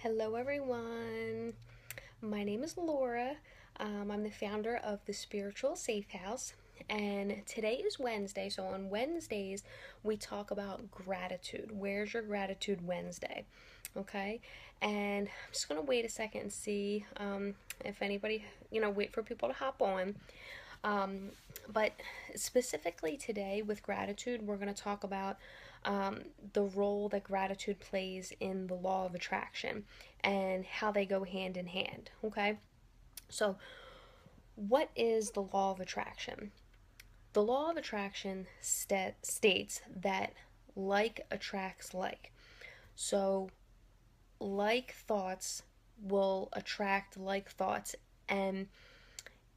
Hello, everyone. My name is Laura. I'm the founder of the Spiritual Safe House, and today is Wednesday. So, on Wednesdays, we talk about gratitude. Where's your gratitude Wednesday? Okay, and I'm just gonna wait a second and see if anybody, wait for people to hop on. Um, but specifically today with gratitude, we're going to talk about the role that gratitude plays in the law of attraction and how they go hand in hand. Okay, so what is the law of attraction? The law of attraction states that like attracts like. So, like thoughts will attract like thoughts, and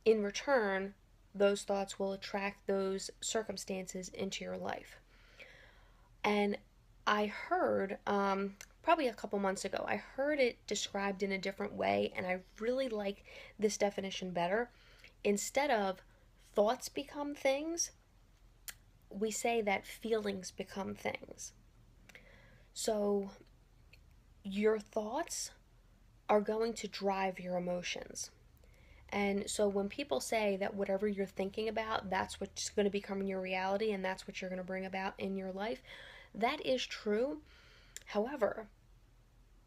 in return, those thoughts will attract those circumstances into your life. And I heard, probably a couple months ago, I heard it described in a different way, and I really like this definition better. Instead of thoughts become things, we say that feelings become things. So your thoughts are going to drive your emotions. And so when people say that whatever you're thinking about, that's what's going to become your reality and that's what you're going to bring about in your life, that is true. However,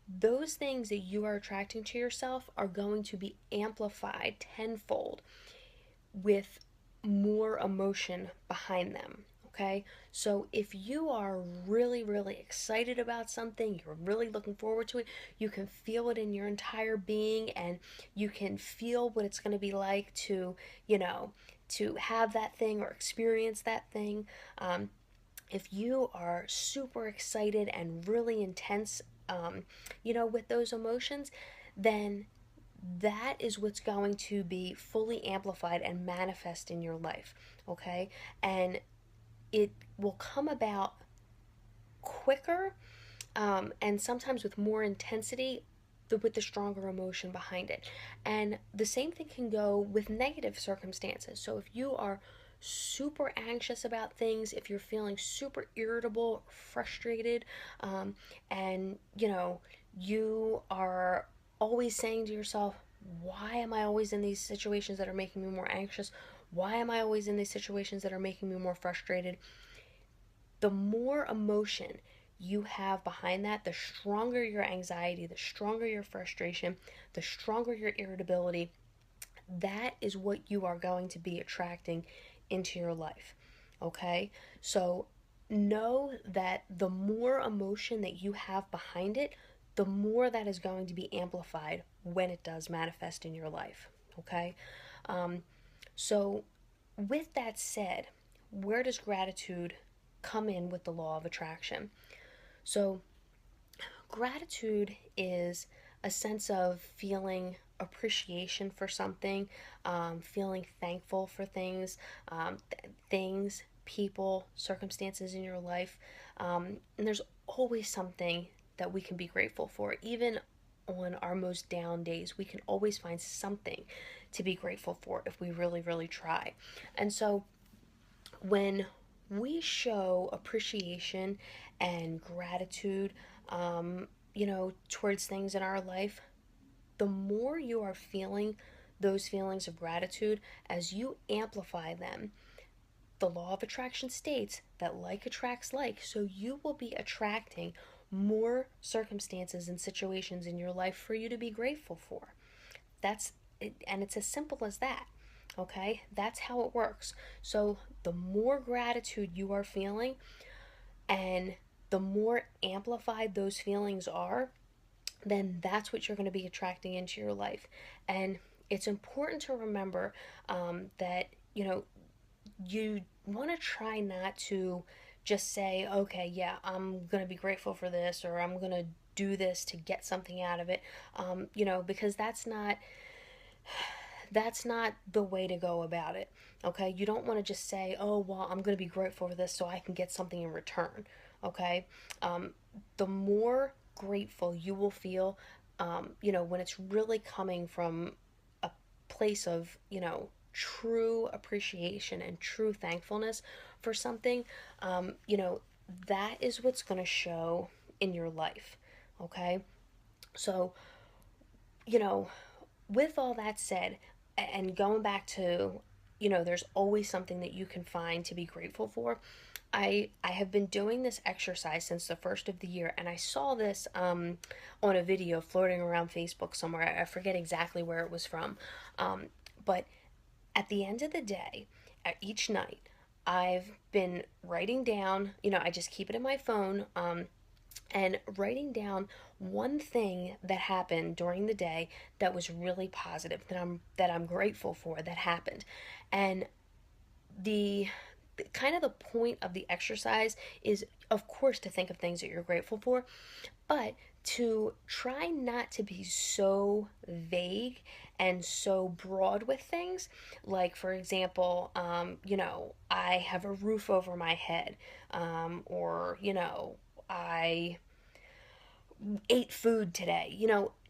those things that you are attracting to yourself are going to be amplified tenfold with more emotion behind them. Okay, so if you are really, really excited about something, you're really looking forward to it, you can feel it in your entire being, and you can feel what it's going to be like to, to have that thing or experience that thing. If you are super excited and really intense, with those emotions, then that is what's going to be fully amplified and manifest in your life. Okay, and it will come about quicker, and sometimes with more intensity, with the stronger emotion behind it. And the same thing can go with negative circumstances. So if you are super anxious about things, if you're feeling super irritable, frustrated, and you are always saying to yourself, why am I always in these situations that are making me more anxious? Why am I always in these situations that are making me more frustrated? The more emotion you have behind that, the stronger your anxiety, the stronger your frustration, the stronger your irritability. That is what you are going to be attracting into your life. Okay? So know that the more emotion that you have behind it, the more that is going to be amplified when it does manifest in your life. Okay? Um, so, with that said, where does gratitude come in with the law of attraction? So, gratitude is a sense of feeling appreciation for something, feeling thankful for things, people, circumstances in your life. And there's always something that we can be grateful for. Even on our most down days, we can always find something to be grateful for if we really, really try. And so when we show appreciation and gratitude, towards things in our life, the more you are feeling those feelings of gratitude, as you amplify them, the law of attraction states that like attracts like. So you will be attracting more circumstances and situations in your life for you to be grateful for. That's it, and it's as simple as that. Okay? That's how it works. So the more gratitude you are feeling and the more amplified those feelings are, then that's what you're going to be attracting into your life. And it's important to remember that, you want to try not to just say, okay, yeah, I'm going to be grateful for this, or I'm going to do this to get something out of it, because that's not the way to go about it. Okay, you don't want to just say, oh, well, I'm going to be grateful for this so I can get something in return. Okay, um, the more grateful you will feel, when it's really coming from a place of, true appreciation and true thankfulness for something, that is what's going to show in your life. Okay, So, you know, with all that said, and going back to, there's always something that you can find to be grateful for. I have been doing this exercise since the first of the year, and I saw this on a video floating around Facebook somewhere. I forget exactly where it was from, but at the end of the day, at each night, I've been writing down. I just keep it in my phone. And writing down one thing that happened during the day that was really positive, that I'm grateful for, that happened. And the kind of the point of the exercise is, of course, to think of things that you're grateful for, but to try not to be so vague and so broad with things. Like, for example, I have a roof over my head, or I ate food today.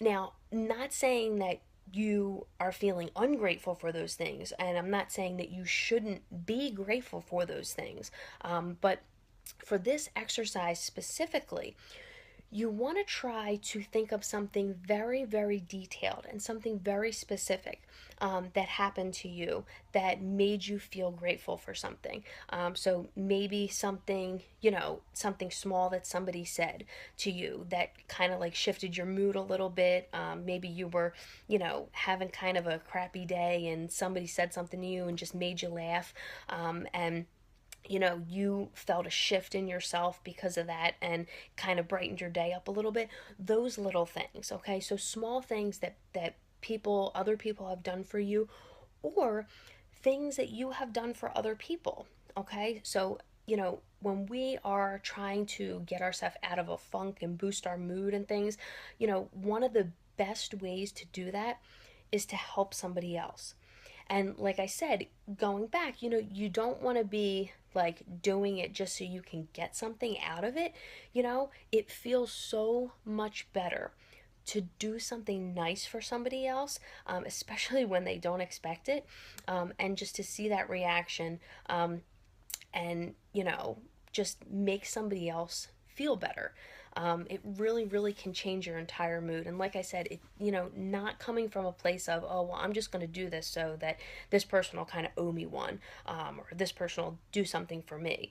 Now, not saying that you are feeling ungrateful for those things, and I'm not saying that you shouldn't be grateful for those things, but for this exercise specifically, you want to try to think of something very, very detailed and something very specific, that happened to you that made you feel grateful for something. So maybe something, something small that somebody said to you that kind of like shifted your mood a little bit. Maybe you were, having kind of a crappy day and somebody said something to you and just made you laugh. And you felt a shift in yourself because of that and kind of brightened your day up a little bit. Those little things, okay? So small things that other people have done for you, or things that you have done for other people, okay? So, when we are trying to get ourselves out of a funk and boost our mood and things, one of the best ways to do that is to help somebody else. And like I said, going back, you don't want to be like doing it just so you can get something out of it. It feels so much better to do something nice for somebody else, especially when they don't expect it, and just to see that reaction, and, just make somebody else feel better. It really, really can change your entire mood. And like I said, not coming from a place of, oh, well, I'm just going to do this so that this person will kind of owe me one, or this person will do something for me.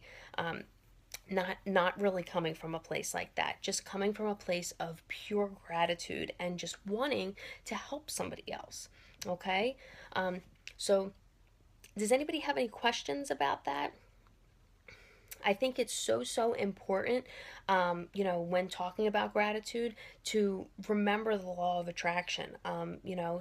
Not really coming from a place like that. Just coming from a place of pure gratitude and just wanting to help somebody else. Okay? So, does anybody have any questions about that? I think it's so, so important, when talking about gratitude, to remember the law of attraction.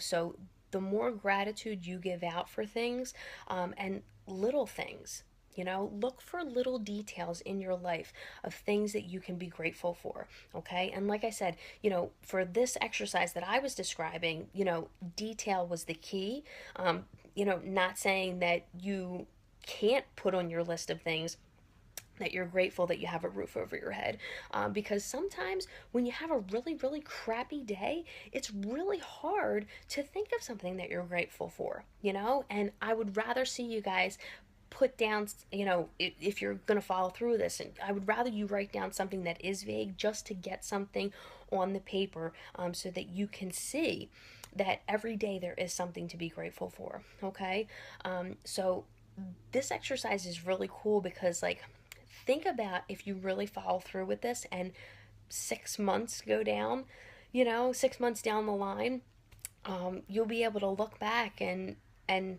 So the more gratitude you give out for things, and little things, look for little details in your life of things that you can be grateful for. Okay. And like I said, for this exercise that I was describing, detail was the key. Not saying that you can't put on your list of things that you're grateful that you have a roof over your head, because sometimes when you have a really, really crappy day, it's really hard to think of something that you're grateful for, and I would rather see you guys put down, if you're going to follow through this, and I would rather you write down something that is vague just to get something on the paper, so that you can see that every day there is something to be grateful for. Okay. So this exercise is really cool because, like, think about if you really follow through with this and 6 months go down, 6 months down the line, you'll be able to look back and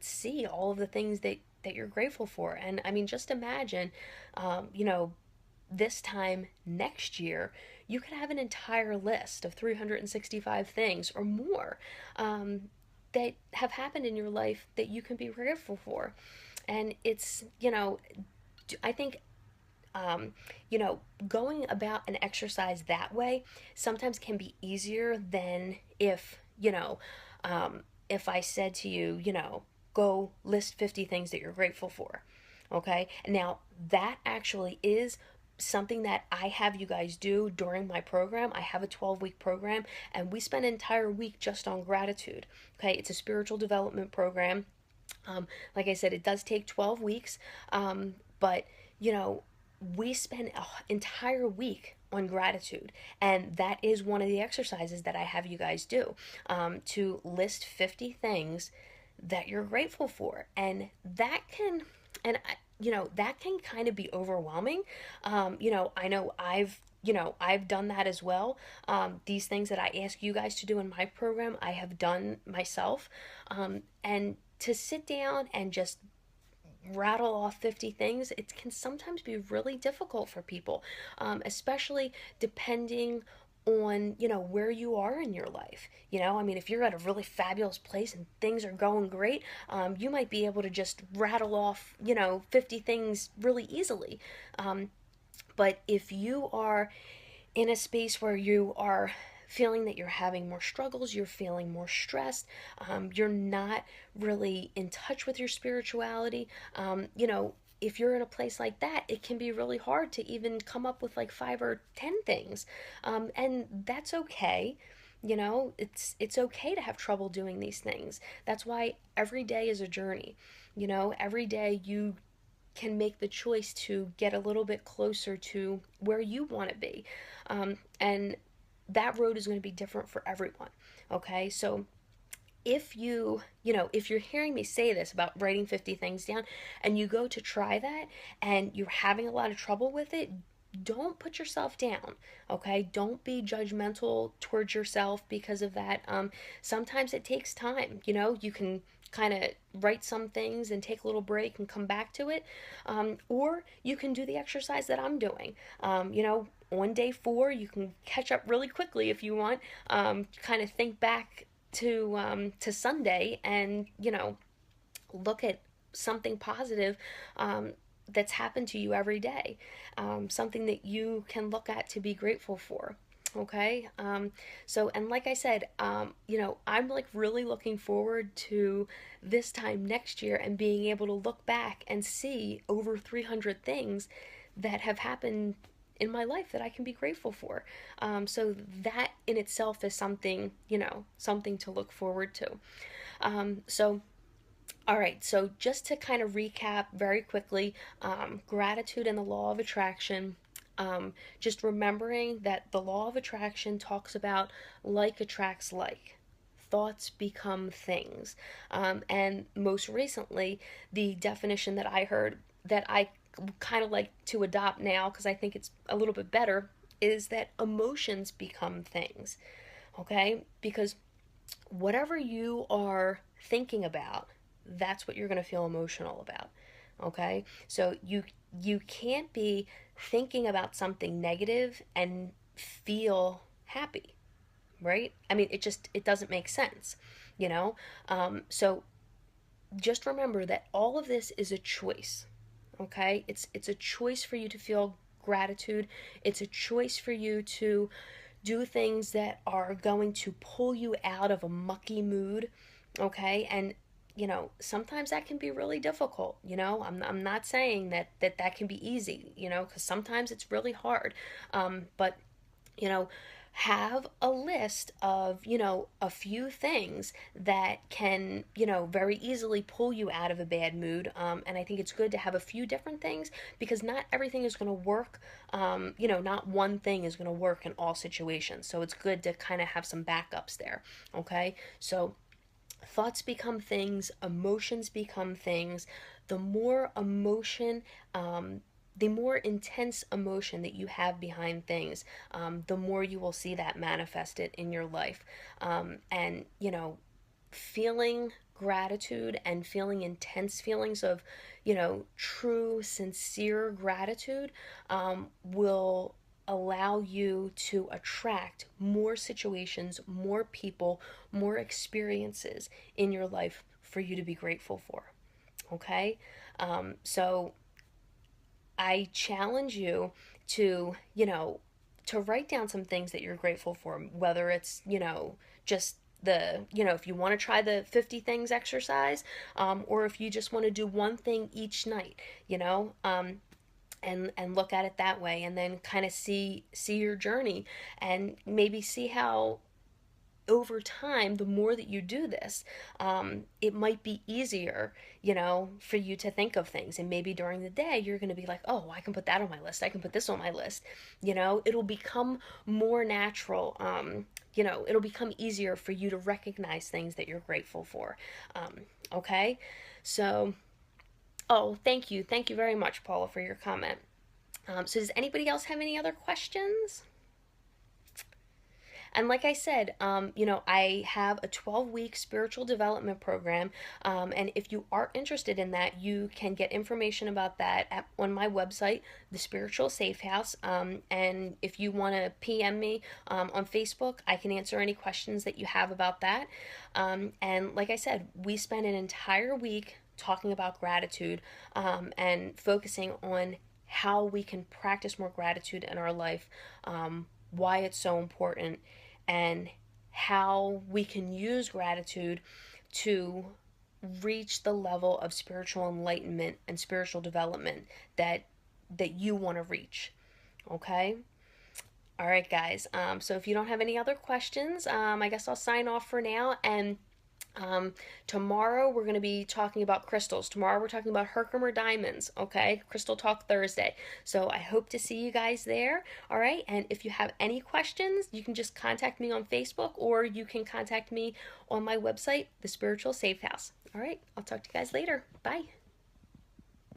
see all of the things that you're grateful for. And I mean, just imagine, this time next year, you could have an entire list of 365 things or more, that have happened in your life that you can be grateful for. And it's, I think, going about an exercise that way sometimes can be easier than if I said to you, go list 50 things that you're grateful for. Okay. Now, that actually is something that I have you guys do during my program. I have a 12-week program, and we spend an entire week just on gratitude. Okay. It's a spiritual development program. Like I said, it does take 12 weeks, but we spend an entire week on gratitude. And that is one of the exercises that I have you guys do, to list 50 things that you're grateful for. And that can, and that can kind of be overwhelming. I know I've done that as well. These things that I ask you guys to do in my program, I have done myself. And to sit down and just rattle off 50 things, it can sometimes be really difficult for people, especially depending on where you are in your life. I mean, if you're at a really fabulous place and things are going great, you might be able to just rattle off 50 things really easily. But if you are in a space where you are feeling that you're having more struggles, you're feeling more stressed, you're not really in touch with your spirituality, if you're in a place like that, it can be really hard to even come up with like 5 or 10 things. And that's okay. It's okay to have trouble doing these things. That's why every day is a journey. Every day you can make the choice to get a little bit closer to where you want to be. And that road is going to be different for everyone. Okay, so if you're hearing me say this about writing 50 things down and you go to try that and you're having a lot of trouble with it, don't put yourself down. Okay, don't be judgmental towards yourself because of that. Sometimes it takes time. You can kind of write some things and take a little break and come back to it, or you can do the exercise that I'm doing. On day 4 you can catch up really quickly if you want. Kind of think back to Sunday and look at something positive that's happened to you every day, something that you can look at to be grateful for. Okay, so, and like I said, I'm like really looking forward to this time next year and being able to look back and see over 300 things that have happened in my life that I can be grateful for. So that in itself is something to look forward to. So all right, so just to kind of recap very quickly, gratitude and the law of attraction. Just remembering that the law of attraction talks about like attracts like. Thoughts become things. And most recently, the definition that I heard that I kind of like to adopt now because I think it's a little bit better is that emotions become things. Okay? Because whatever you are thinking about, that's what you're going to feel emotional about. Okay? So you can't be thinking about something negative and feel happy, right? I mean, it doesn't make sense, you know? So just remember that all of this is a choice. Okay? It's a choice for you to feel gratitude. It's a choice for you to do things that are going to pull you out of a mucky mood. Okay? And sometimes that can be really difficult. I'm not saying that can be easy, because sometimes it's really hard. But you know have a list of a few things that can very easily pull you out of a bad mood. And I think it's good to have a few different things because not everything is going to work. Not one thing is going to work in all situations, so it's good to kind of have some backups there. Okay, so thoughts become things, emotions become things. The more emotion, the more intense emotion that you have behind things, the more you will see that manifested in your life. And, feeling gratitude and feeling intense feelings of, true, sincere gratitude will allow you to attract more situations, more people, more experiences in your life for you to be grateful for. Okay? So I challenge you to, to write down some things that you're grateful for, whether it's, just if you want to try the 50 things exercise, or if you just want to do one thing each night, and look at it that way, and then kind of see your journey and maybe see how over time, the more that you do this, it might be easier, for you to think of things. And maybe during the day, you're going to be like, oh, I can put that on my list. I can put this on my list. It'll become more natural. It'll become easier for you to recognize things that you're grateful for. Okay? So, oh, thank you. Thank you very much, Paula, for your comment. So, does anybody else have any other questions? And like I said, I have a 12-week spiritual development program. And if you are interested in that, you can get information about that on my website, The Spiritual Safe House. And if you want to PM me on Facebook, I can answer any questions that you have about that. And like I said, we spend an entire week talking about gratitude and focusing on how we can practice more gratitude in our life, why it's so important, and how we can use gratitude to reach the level of spiritual enlightenment and spiritual development that you want to reach. Okay? All right, guys. So if you don't have any other questions, I guess I'll sign off for now. And tomorrow we're going to be talking about crystals. Tomorrow we're talking about Herkimer diamonds, okay? Crystal Talk Thursday. So I hope to see you guys there, all right? And if you have any questions, you can just contact me on Facebook, or you can contact me on my website, The Spiritual Safe House. All right, I'll talk to you guys later. Bye.